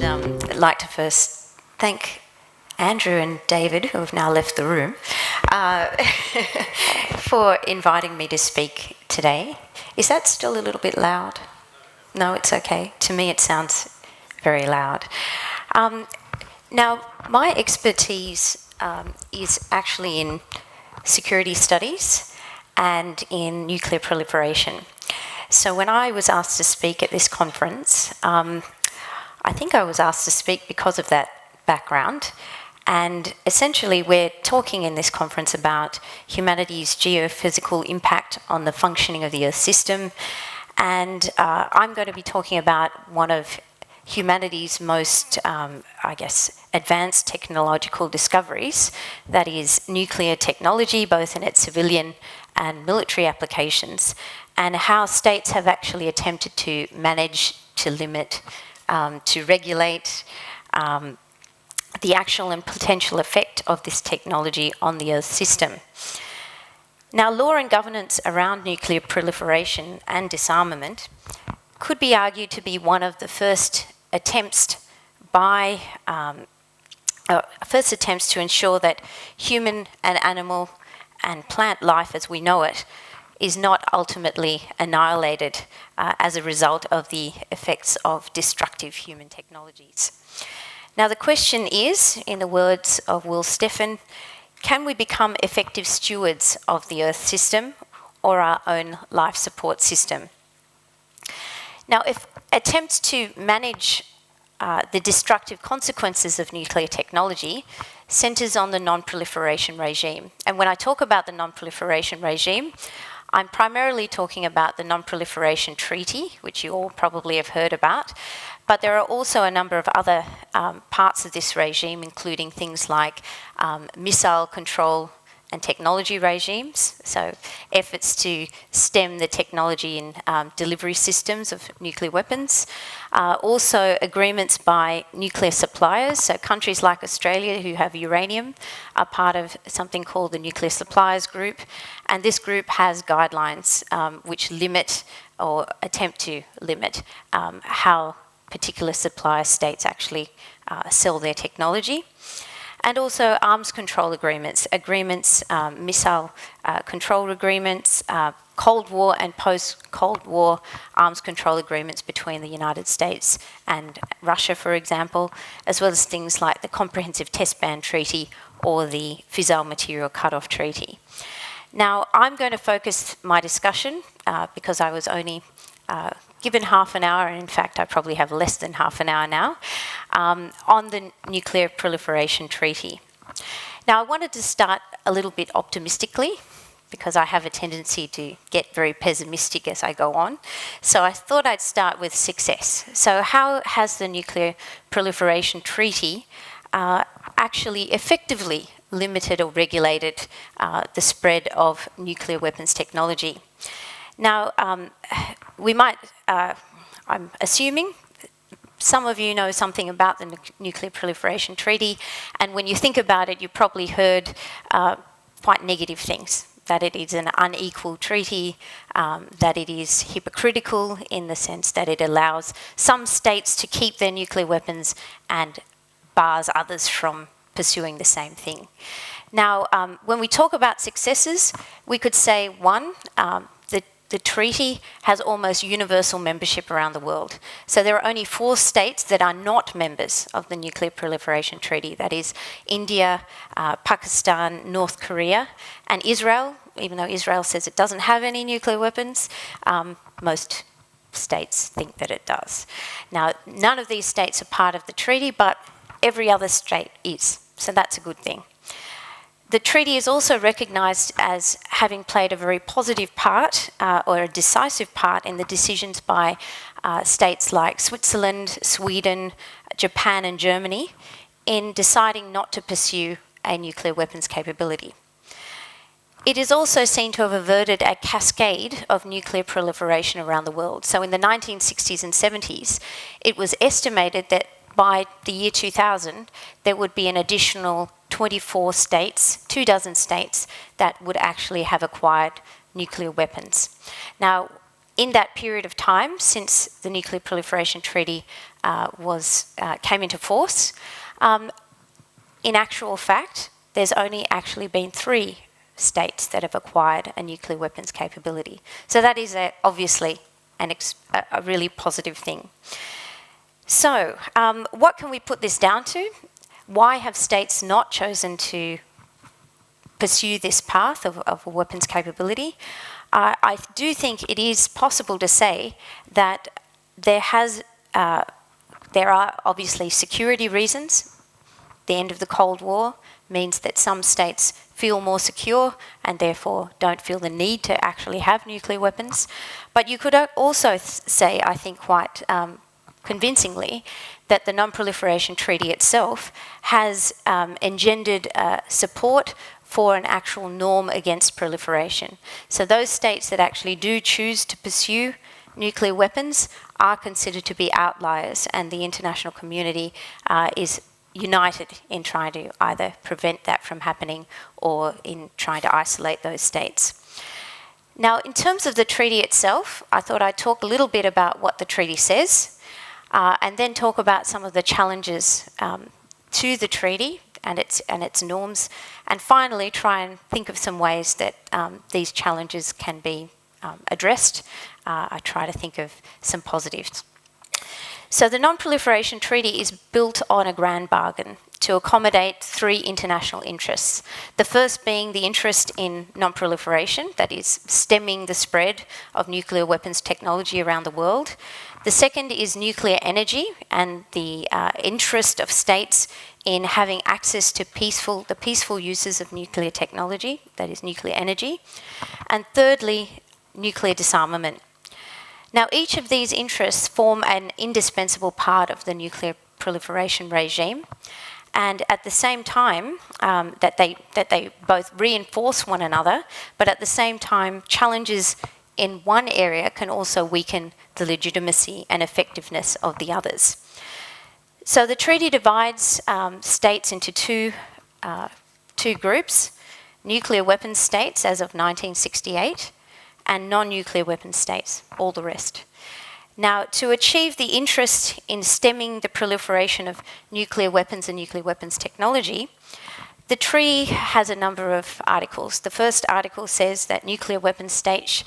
would like to first thank Andrew and David, who have now left the room, for inviting me to speak today. Is that still a little bit loud? No, it's okay. To me, it sounds very loud. Now, my expertise is actually in security studies and in nuclear proliferation. So when I was asked to speak at this conference, I think I was asked to speak because of that background. And essentially, we're talking in this conference about humanity's geophysical impact on the functioning of the Earth system. And I'm going to be talking about one of humanity's most, advanced technological discoveries, that is nuclear technology, both in its civilian and military applications, and how states have actually attempted to manage, to limit, to regulate the actual and potential effect of this technology on the Earth system. Now, law and governance around nuclear proliferation and disarmament could be argued to be one of the first attempts to ensure that human and animal and plant life as we know it is not ultimately annihilated as a result of the effects of destructive human technologies. Now, the question is, in the words of Will Steffen, can we become effective stewards of the Earth system or our own life support system? Now, if attempts to manage the destructive consequences of nuclear technology centres on the non-proliferation regime. And when I talk about the non-proliferation regime, I'm primarily talking about the Non-Proliferation Treaty, which you all probably have heard about, but there are also a number of other parts of this regime, including things like missile control and technology regimes, so efforts to stem the technology and delivery systems of nuclear weapons. Also agreements by nuclear suppliers, so countries like Australia who have uranium are part of something called the Nuclear Suppliers Group, and this group has guidelines which limit or attempt to limit how particular supplier states actually sell their technology. And also arms control agreements, missile control agreements, Cold War and post-Cold War arms control agreements between the United States and Russia, for example, as well as things like the Comprehensive Test Ban Treaty or the Fissile Material Cutoff Treaty. Now, I'm going to focus my discussion, because I was only given half an hour, and in fact I probably have less than half an hour now, on the Nuclear Proliferation Treaty. Now, I wanted to start a little bit optimistically, because I have a tendency to get very pessimistic as I go on. So I thought I'd start with success. So how has the Nuclear Proliferation Treaty actually effectively limited or regulated the spread of nuclear weapons technology? Now, I'm assuming some of you know something about the Nuclear Proliferation Treaty, and when you think about it, you probably heard quite negative things, that it is an unequal treaty, that it is hypocritical in the sense that it allows some states to keep their nuclear weapons and bars others from pursuing the same thing. Now, when we talk about successes, we could say, one, the treaty has almost universal membership around the world. So there are only 4 states that are not members of the Nuclear Proliferation Treaty. That is India, Pakistan, North Korea, and Israel. Even though Israel says it doesn't have any nuclear weapons, most states think that it does. Now, none of these states are part of the treaty, but every other state is. So that's a good thing. The treaty is also recognised as having played a very positive part or a decisive part in the decisions by states like Switzerland, Sweden, Japan and Germany in deciding not to pursue a nuclear weapons capability. It is also seen to have averted a cascade of nuclear proliferation around the world. So in the 1960s and 70s, it was estimated that by the year 2000, there would be an additional 24 states, 24 states, that would actually have acquired nuclear weapons. Now, In that period of time, since the Nuclear Proliferation Treaty came into force, in actual fact, there's only actually been 3 states that have acquired a nuclear weapons capability. So that is obviously a really positive thing. So what can we put this down to? Why have states not chosen to pursue this path of a weapons capability? I do think it is possible to say that there are obviously security reasons. The end of the Cold War means that some states feel more secure and therefore don't feel the need to actually have nuclear weapons. But you could also say, I think quite convincingly, that the Non-Proliferation Treaty itself has engendered support for an actual norm against proliferation. So those states that actually do choose to pursue nuclear weapons are considered to be outliers, and the international community is united in trying to either prevent that from happening or in trying to isolate those states. Now, in terms of the treaty itself, I thought I'd talk a little bit about what the treaty says, and then talk about some of the challenges to the treaty and its norms, and finally try and think of some ways that these challenges can be addressed. I try to think of some positives. So the Non-Proliferation Treaty is built on a grand bargain to accommodate 3 international interests. The first being the interest in non-proliferation, that is, stemming the spread of nuclear weapons technology around the world. The second is nuclear energy and the interest of states in having access to the peaceful uses of nuclear technology, that is, nuclear energy. And thirdly, nuclear disarmament. Now, each of these interests form an indispensable part of the nuclear proliferation regime, and at the same time that they both reinforce one another, but at the same time, challenges in one area can also weaken the legitimacy and effectiveness of the others. So the treaty divides states into two groups: nuclear weapons states as of 1968, and non-nuclear weapons states, all the rest. Now, to achieve the interest in stemming the proliferation of nuclear weapons and nuclear weapons technology, the treaty has a number of articles. The first article says that nuclear weapons states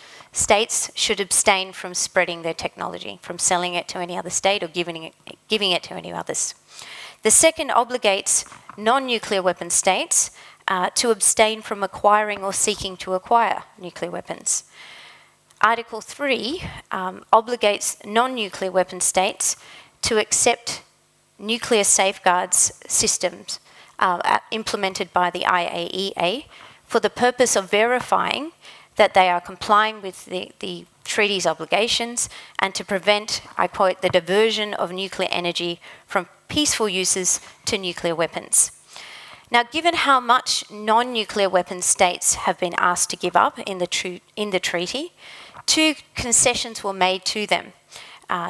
should abstain from spreading their technology, from selling it to any other state or giving it to any others. The second obligates non-nuclear weapon states to abstain from acquiring or seeking to acquire nuclear weapons. Article 3 obligates non-nuclear weapon states to accept nuclear safeguards systems implemented by the IAEA for the purpose of verifying that they are complying with the treaty's obligations and to prevent, I quote, the diversion of nuclear energy from peaceful uses to nuclear weapons. Now, given how much non-nuclear weapon states have been asked to give up in the treaty, 2 concessions were made to them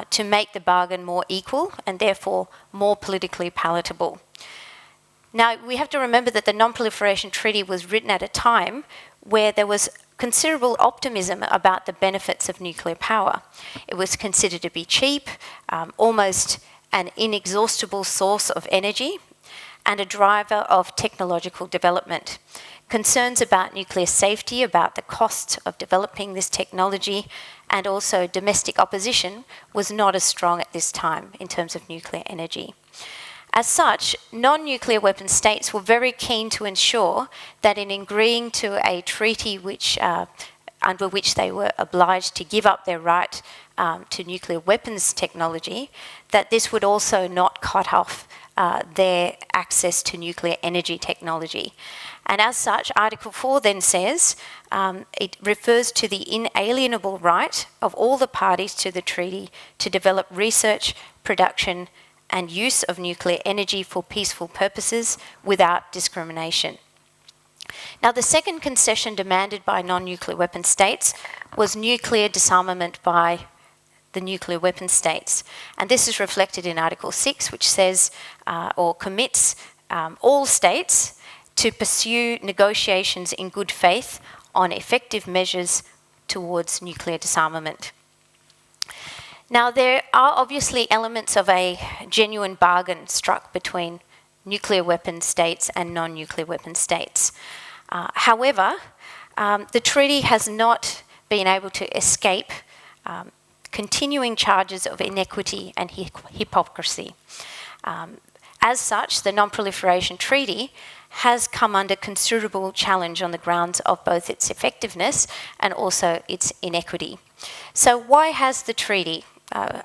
to make the bargain more equal and therefore more politically palatable. Now, we have to remember that the Non-Proliferation Treaty was written at a time where there was considerable optimism about the benefits of nuclear power. It was considered to be cheap, almost an inexhaustible source of energy, and a driver of technological development. Concerns about nuclear safety, about the cost of developing this technology, and also domestic opposition was not as strong at this time in terms of nuclear energy. As such, non-nuclear weapon states were very keen to ensure that in agreeing to a treaty under which they were obliged to give up their right to nuclear weapons technology, that this would also not cut off their access to nuclear energy technology. And as such, Article 4 then says, it refers to the inalienable right of all the parties to the treaty to develop research, production, and use of nuclear energy for peaceful purposes without discrimination. Now, the second concession demanded by non-nuclear weapon states was nuclear disarmament by the nuclear weapon states. And this is reflected in Article 6, which says or commits all states to pursue negotiations in good faith on effective measures towards nuclear disarmament. Now, there are obviously elements of a genuine bargain struck between nuclear weapon states and non-nuclear weapon states. However, the treaty has not been able to escape continuing charges of inequity and hypocrisy. As such, the Non-Proliferation Treaty has come under considerable challenge on the grounds of both its effectiveness and also its inequity. So why has the treaty,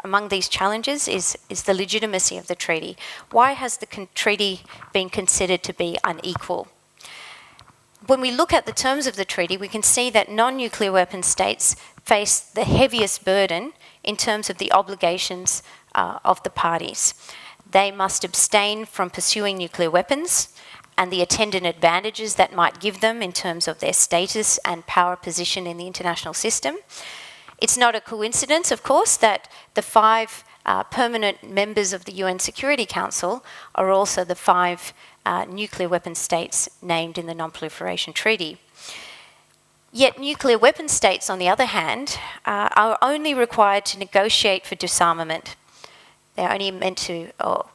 among these challenges is the legitimacy of the treaty. Why has the treaty been considered to be unequal? When we look at the terms of the treaty, we can see that non-nuclear weapon states face the heaviest burden in terms of the obligations of the parties. They must abstain from pursuing nuclear weapons and the attendant advantages that might give them in terms of their status and power position in the international system. It's not a coincidence, of course, that the 5 permanent members of the UN Security Council are also the 5 nuclear weapon states named in the Non-Proliferation Treaty. Yet nuclear weapon states, on the other hand, are only required to negotiate for disarmament. They're only meant to, or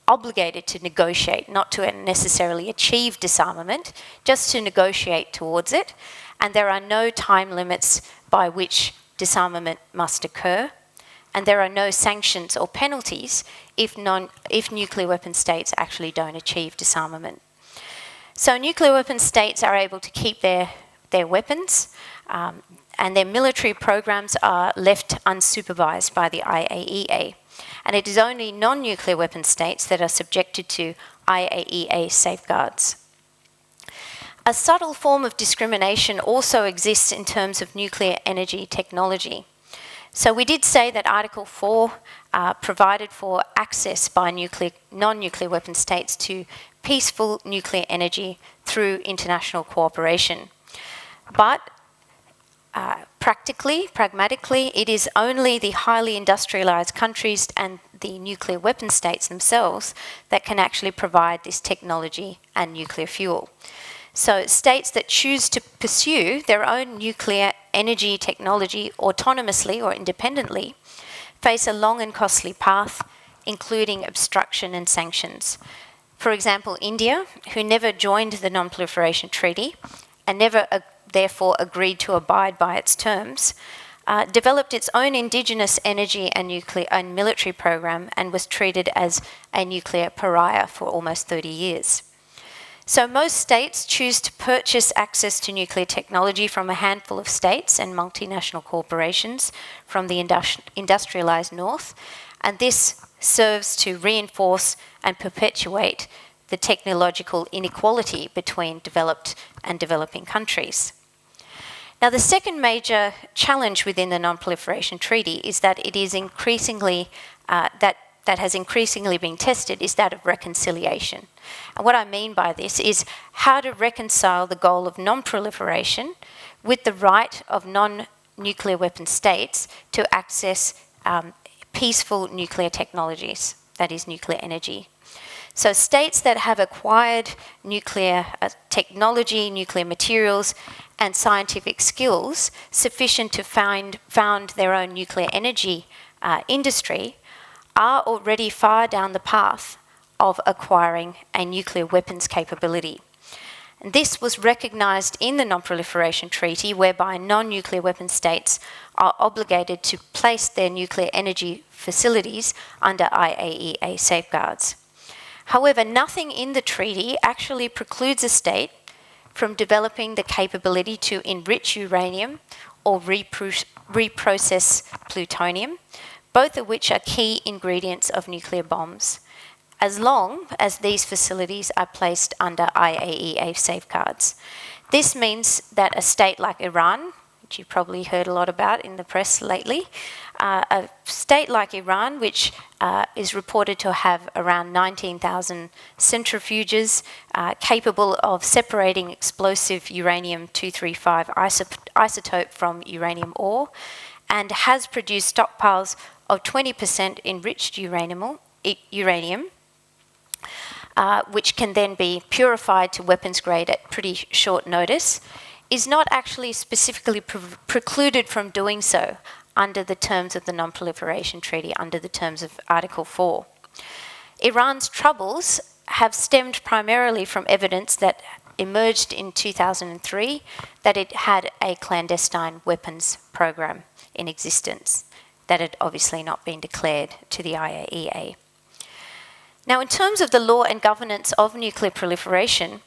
obligated to negotiate, not to necessarily achieve disarmament, just to negotiate towards it. And there are no time limits by which disarmament must occur. And there are no sanctions or penalties if nuclear weapon states actually don't achieve disarmament. So nuclear weapon states are able to keep their weapons, and their military programs are left unsupervised by the IAEA. And it is only non-nuclear weapon states that are subjected to IAEA safeguards. A subtle form of discrimination also exists in terms of nuclear energy technology. So we did say that Article 4 provided for access by non-nuclear weapon states to peaceful nuclear energy through international cooperation. But pragmatically, it is only the highly industrialised countries and the nuclear weapon states themselves that can actually provide this technology and nuclear fuel. So states that choose to pursue their own nuclear energy technology autonomously or independently face a long and costly path, including obstruction and sanctions. For example, India, who never joined the Non-Proliferation Treaty and never therefore agreed to abide by its terms, developed its own indigenous energy and nuclear and military program and was treated as a nuclear pariah for almost 30 years. So most states choose to purchase access to nuclear technology from a handful of states and multinational corporations from the industrialised north, and this serves to reinforce and perpetuate the technological inequality between developed and developing countries. Now, the second major challenge within the Non-Proliferation Treaty is that it is increasingly, that has increasingly been tested, is that of reconciliation. And what I mean by this is how to reconcile the goal of non-proliferation with the right of non-nuclear weapon states to access peaceful nuclear technologies, that is nuclear energy. So states that have acquired nuclear technology, nuclear materials, and scientific skills sufficient to found their own nuclear energy industry are already far down the path of acquiring a nuclear weapons capability. And this was recognised in the Non-Proliferation Treaty, whereby non-nuclear weapon states are obligated to place their nuclear energy facilities under IAEA safeguards. However, nothing in the treaty actually precludes a state from developing the capability to enrich uranium or reprocess plutonium, both of which are key ingredients of nuclear bombs, as long as these facilities are placed under IAEA safeguards. This means that a state like Iran, which you've probably heard a lot about in the press lately, a state like Iran, which is reported to have around 19,000 centrifuges capable of separating explosive uranium-235 isotope from uranium ore, and has produced stockpiles of 20% enriched uranium, which can then be purified to weapons grade at pretty short notice, is not actually specifically precluded from doing so under the terms of the Non-Proliferation Treaty, under the terms of Article 4. Iran's troubles have stemmed primarily from evidence that emerged in 2003 that it had a clandestine weapons program in existence that had obviously not been declared to the IAEA. Now, in terms of the law and governance of nuclear proliferation,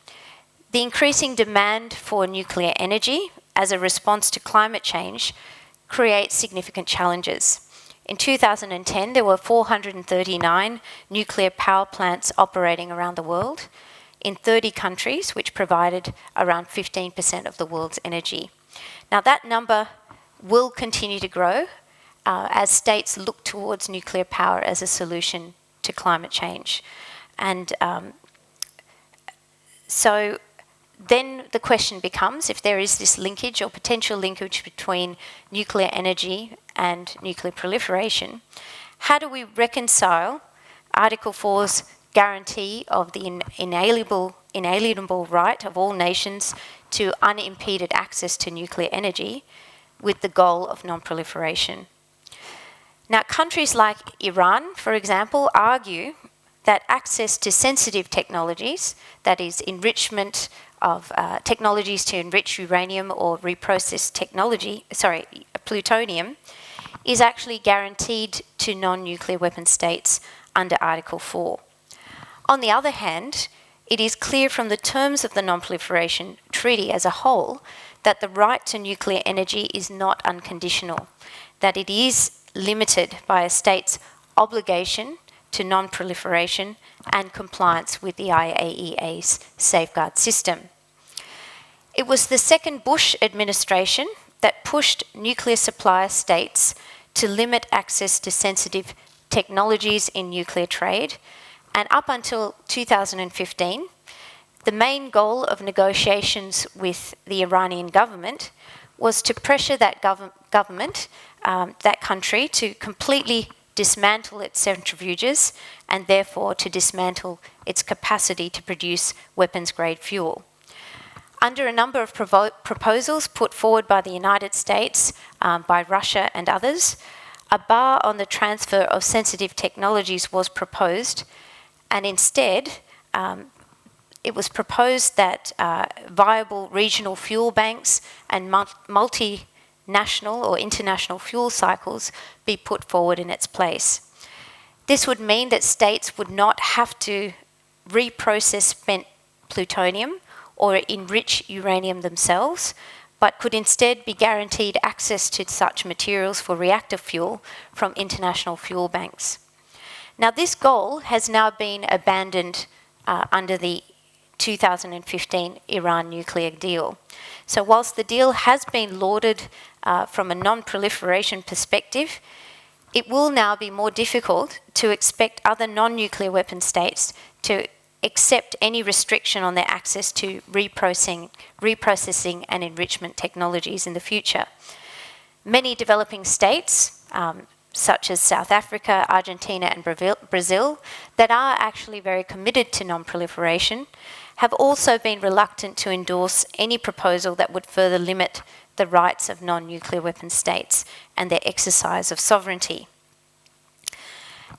the increasing demand for nuclear energy as a response to climate change creates significant challenges. In 2010, there were 439 nuclear power plants operating around the world in 30 countries, which provided around 15% of the world's energy. Now, that number will continue to grow as states look towards nuclear power as a solution to climate change. And so then the question becomes, if there is this linkage or potential linkage between nuclear energy and nuclear proliferation, how do we reconcile Article 4's guarantee of the inalienable right of all nations to unimpeded access to nuclear energy with the goal of non-proliferation? Now, countries like Iran, for example, argue that access to sensitive technologies, that is enrichment of technologies to enrich uranium or reprocess plutonium, is actually guaranteed to non-nuclear weapon states under Article 4. On the other hand, it is clear from the terms of the Non-Proliferation Treaty as a whole that the right to nuclear energy is not unconditional, that it is limited by a state's obligation to non-proliferation and compliance with the IAEA's safeguard system. It was the second Bush administration that pushed nuclear supplier states to limit access to sensitive technologies in nuclear trade, and up until 2015, the main goal of negotiations with the Iranian government was to pressure that government, that country, to completely dismantle its centrifuges and therefore to dismantle its capacity to produce weapons-grade fuel. Under a number of proposals put forward by the United States, by Russia and others, a bar on the transfer of sensitive technologies was proposed, and instead it was proposed that viable regional fuel banks and multinational or international fuel cycles be put forward in its place. This would mean that states would not have to reprocess spent plutonium or enrich uranium themselves, but could instead be guaranteed access to such materials for reactor fuel from international fuel banks. Now, this goal has now been abandoned under the 2015 Iran nuclear deal. So whilst the deal has been lauded from a non-proliferation perspective, it will now be more difficult to expect other non-nuclear weapon states to accept any restriction on their access to reprocessing and enrichment technologies in the future. Many developing states, such as South Africa, Argentina and Brazil, that are actually very committed to non-proliferation, have also been reluctant to endorse any proposal that would further limit the rights of non-nuclear weapon states and their exercise of sovereignty.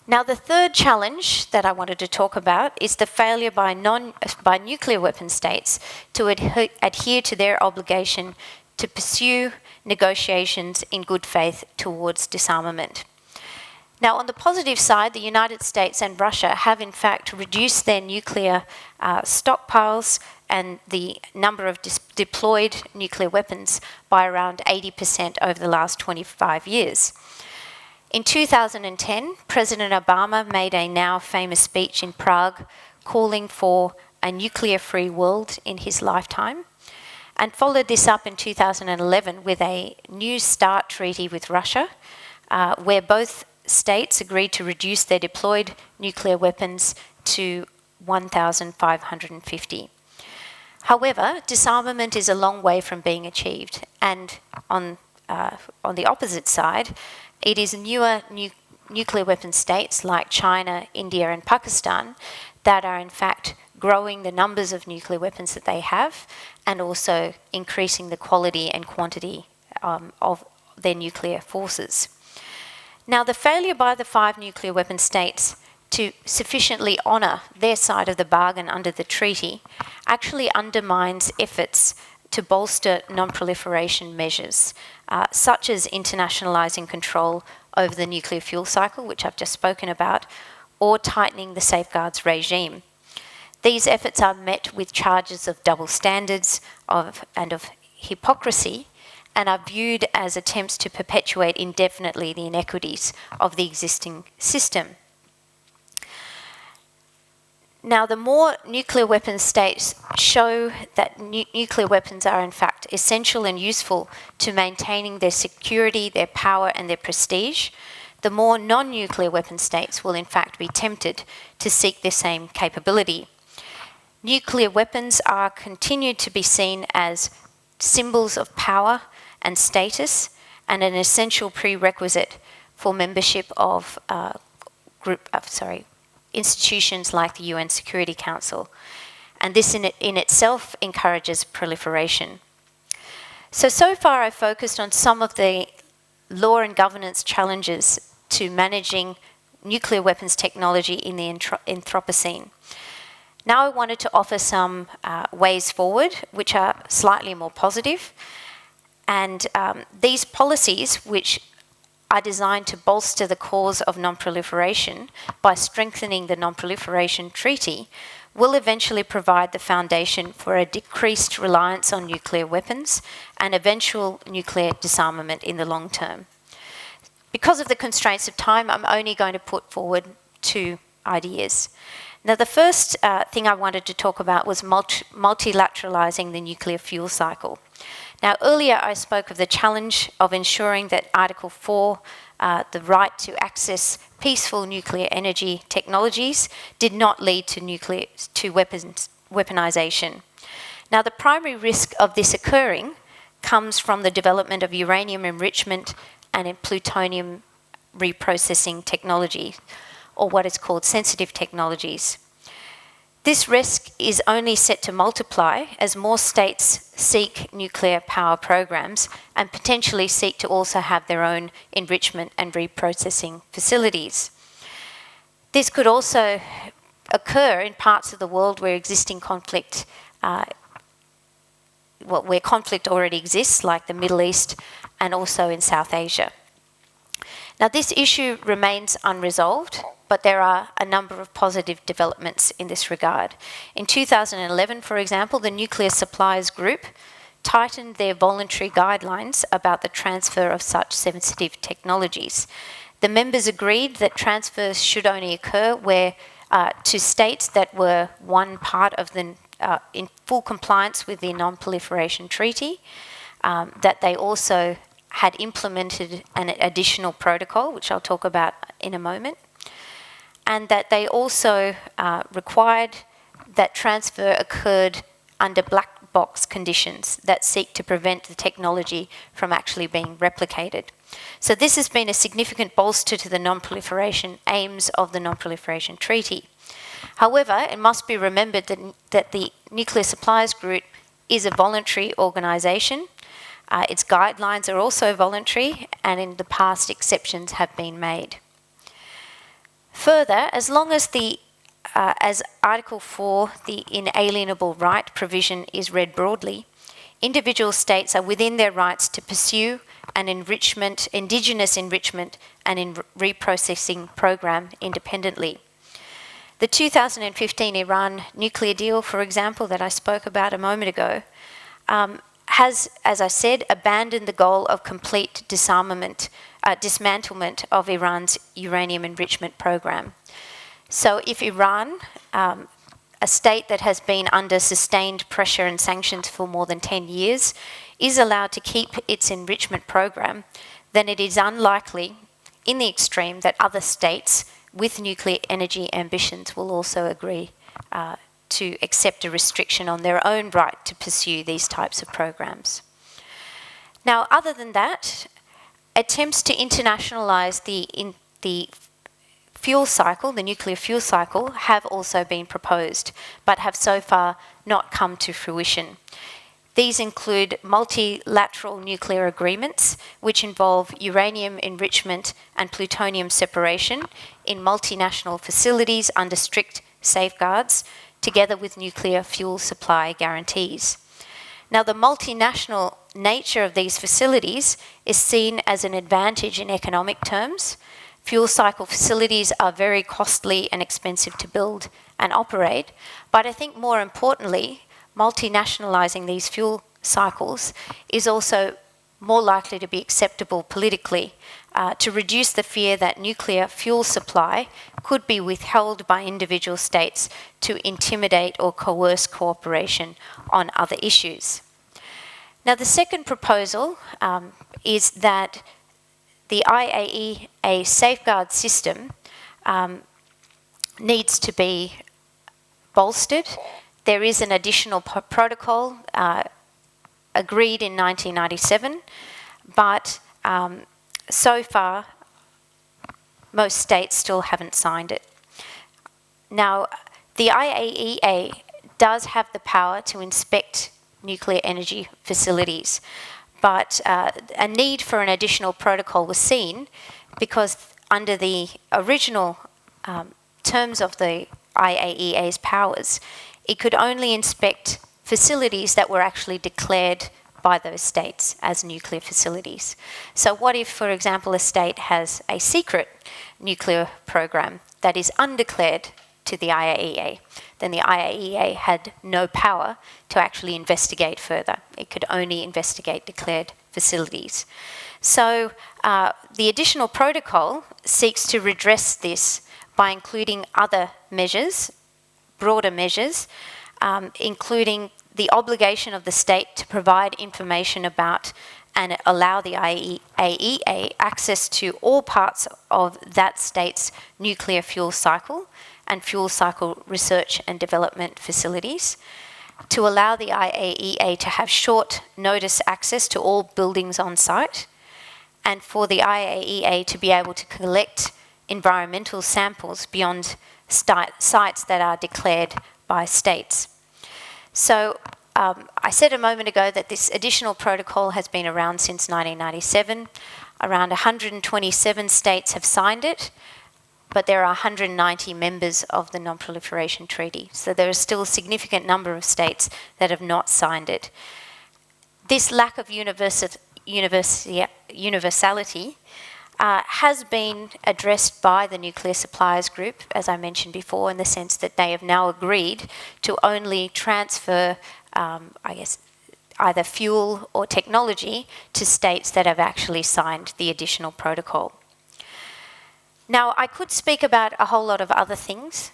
Now, the third challenge that I wanted to talk about is the failure by nuclear weapon states to adhere to their obligation to pursue negotiations in good faith towards disarmament. Now, on the positive side, the United States and Russia have in fact reduced their nuclear stockpiles and the number of deployed nuclear weapons by around 80% over the last 25 years. In 2010, President Obama made a now famous speech in Prague calling for a nuclear-free world in his lifetime, and followed this up in 2011 with a New START treaty with Russia, where both states agreed to reduce their deployed nuclear weapons to 1,550. However, disarmament is a long way from being achieved, and on the opposite side, it is newer nuclear weapon states like China, India and Pakistan that are in fact growing the numbers of nuclear weapons that they have and also increasing the quality and quantity of their nuclear forces. Now, the failure by the 5 nuclear weapon states to sufficiently honour their side of the bargain under the treaty actually undermines efforts to bolster non-proliferation measures, such as internationalising control over the nuclear fuel cycle, which I've just spoken about, or tightening the safeguards regime. These efforts are met with charges of double standards and of hypocrisy, and are viewed as attempts to perpetuate indefinitely the inequities of the existing system. Now, the more nuclear weapons states show that nuclear weapons are in fact essential and useful to maintaining their security, their power and their prestige, the more non-nuclear weapon states will in fact be tempted to seek the same capability. Nuclear weapons are continued to be seen as symbols of power and status and an essential prerequisite for membership of institutions like the UN Security Council. And this in itself encourages proliferation. So far I've focused on some of the law and governance challenges to managing nuclear weapons technology in the Anthropocene. Now I wanted to offer some ways forward, which are slightly more positive. And these policies, which are designed to bolster the cause of non-proliferation by strengthening the Non-Proliferation Treaty, will eventually provide the foundation for a decreased reliance on nuclear weapons and eventual nuclear disarmament in the long term. Because of the constraints of time, I'm only going to put forward 2 ideas. Now, the first thing I wanted to talk about was multilateralising the nuclear fuel cycle. Now, earlier I spoke of the challenge of ensuring that Article 4, the right to access peaceful nuclear energy technologies, did not lead to weaponisation. Now, the primary risk of this occurring comes from the development of uranium enrichment and in plutonium reprocessing technology, or what is called sensitive technologies. This risk is only set to multiply as more states seek nuclear power programs and potentially seek to also have their own enrichment and reprocessing facilities. This could also occur in parts of the world where existing conflict, where conflict already exists, like the Middle East and also in South Asia. Now, this issue remains unresolved, but there are a number of positive developments in this regard. In 2011, for example, the Nuclear Suppliers Group tightened their voluntary guidelines about the transfer of such sensitive technologies. The members agreed that transfers should only occur where to states that were one part of the in full compliance with the Non-Proliferation Treaty, that they also had implemented an additional protocol, which I'll talk about in a moment, and that they also required that transfer occurred under black box conditions that seek to prevent the technology from actually being replicated. So this has been a significant bolster to the non-proliferation aims of the Non-Proliferation Treaty. However, it must be remembered that the Nuclear Suppliers Group is a voluntary organisation. Its guidelines are also voluntary, and in the past exceptions have been made. Further, as long as as Article 4, the inalienable right provision is read broadly, individual states are within their rights to pursue an indigenous enrichment and reprocessing program independently. The 2015 Iran nuclear deal, for example, that I spoke about a moment ago, has, as I said, abandoned the goal of complete dismantlement of Iran's uranium enrichment program. So if Iran, a state that has been under sustained pressure and sanctions for more than 10 years, is allowed to keep its enrichment program, then it is unlikely, in the extreme, that other states with nuclear energy ambitions will also agree to accept a restriction on their own right to pursue these types of programs. Now, other than that, attempts to internationalise the fuel cycle, the nuclear fuel cycle, have also been proposed, but have so far not come to fruition. These include multilateral nuclear agreements, which involve uranium enrichment and plutonium separation in multinational facilities under strict safeguards, together with nuclear fuel supply guarantees. Now, the multinational nature of these facilities is seen as an advantage in economic terms. Fuel cycle facilities are very costly and expensive to build and operate, but I think more importantly, multinationalising these fuel cycles is also more likely to be acceptable politically, to reduce the fear that nuclear fuel supply could be withheld by individual states to intimidate or coerce cooperation on other issues. Now, the second proposal is that the IAEA safeguard system needs to be bolstered. There is an additional protocol agreed in 1997, but so far most states still haven't signed it. Now, the IAEA does have the power to inspect nuclear energy facilities, but a need for an additional protocol was seen because under the original terms of the IAEA's powers, it could only inspect facilities that were actually declared by those states as nuclear facilities. So what if, for example, a state has a secret nuclear program that is undeclared to the IAEA? Then the IAEA had no power to actually investigate further. It could only investigate declared facilities. So the additional protocol seeks to redress this by including other measures, broader measures, including the obligation of the state to provide information about and allow the IAEA access to all parts of that state's nuclear fuel cycle and fuel cycle research and development facilities, to allow the IAEA to have short notice access to all buildings on site, and for the IAEA to be able to collect environmental samples beyond sites that are declared by states. So I said a moment ago that this additional protocol has been around since 1997. Around 127 states have signed it, but there are 190 members of the Non-Proliferation Treaty. So there is still a significant number of states that have not signed it. This lack of universality has been addressed by the Nuclear Suppliers Group, as I mentioned before, in the sense that they have now agreed to only transfer, either fuel or technology to states that have actually signed the additional protocol. Now, I could speak about a whole lot of other things,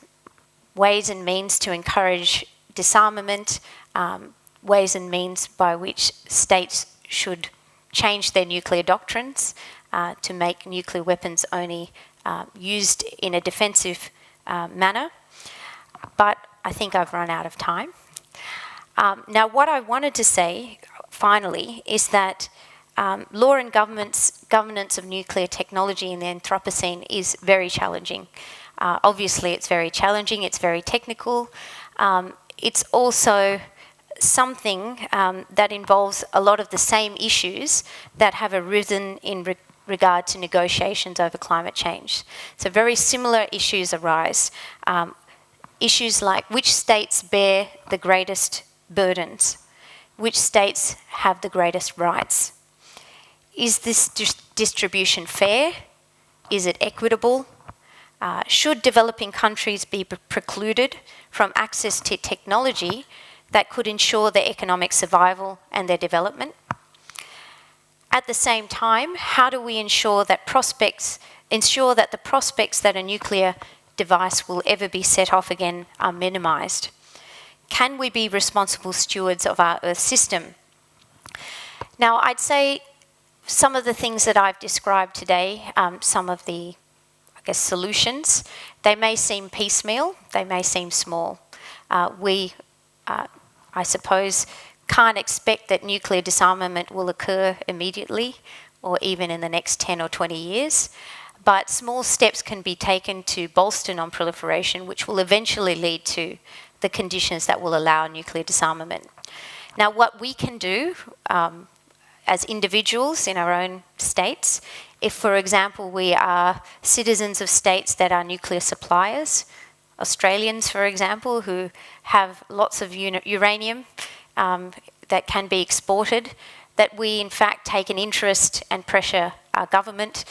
ways and means to encourage disarmament, ways and means by which states should change their nuclear doctrines to make nuclear weapons only used in a defensive manner, but I think I've run out of time. Now, what I wanted to say, finally, is that law and governance of nuclear technology in the Anthropocene is very challenging. Obviously, it's very challenging, it's very technical. It's also something that involves a lot of the same issues that have arisen in regard to negotiations over climate change. So very similar issues arise. Issues like which states bear the greatest burdens, which states have the greatest rights. Is this distribution fair? Is it equitable? Should developing countries be precluded from access to technology that could ensure their economic survival and their development? At the same time, how do we ensure that the prospects that a nuclear device will ever be set off again are minimised? Can we be responsible stewards of our Earth system? Now, I'd say some of the things that I've described today, some of the, solutions, they may seem piecemeal, they may seem small. We, I suppose, can't expect that nuclear disarmament will occur immediately or even in the next 10 or 20 years, but small steps can be taken to bolster non-proliferation, which will eventually lead to the conditions that will allow nuclear disarmament. Now, what we can do as individuals in our own states, if, for example, we are citizens of states that are nuclear suppliers, Australians, for example, who have lots of uranium that can be exported, that we in fact take an interest and pressure our government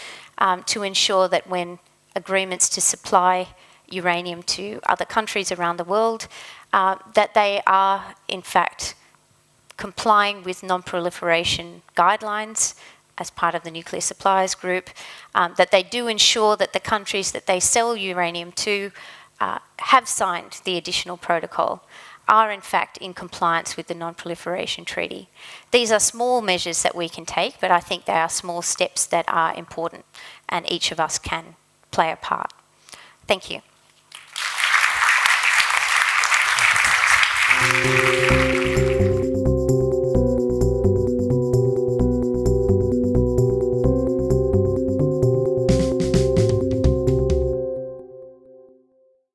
to ensure that when agreements to supply uranium to other countries around the world, that they are in fact complying with non-proliferation guidelines as part of the nuclear suppliers group, that they do ensure that the countries that they sell uranium to have signed the additional protocol, are in fact in compliance with the Non-Proliferation Treaty. These are small measures that we can take, but I think they are small steps that are important and each of us can play a part. Thank you.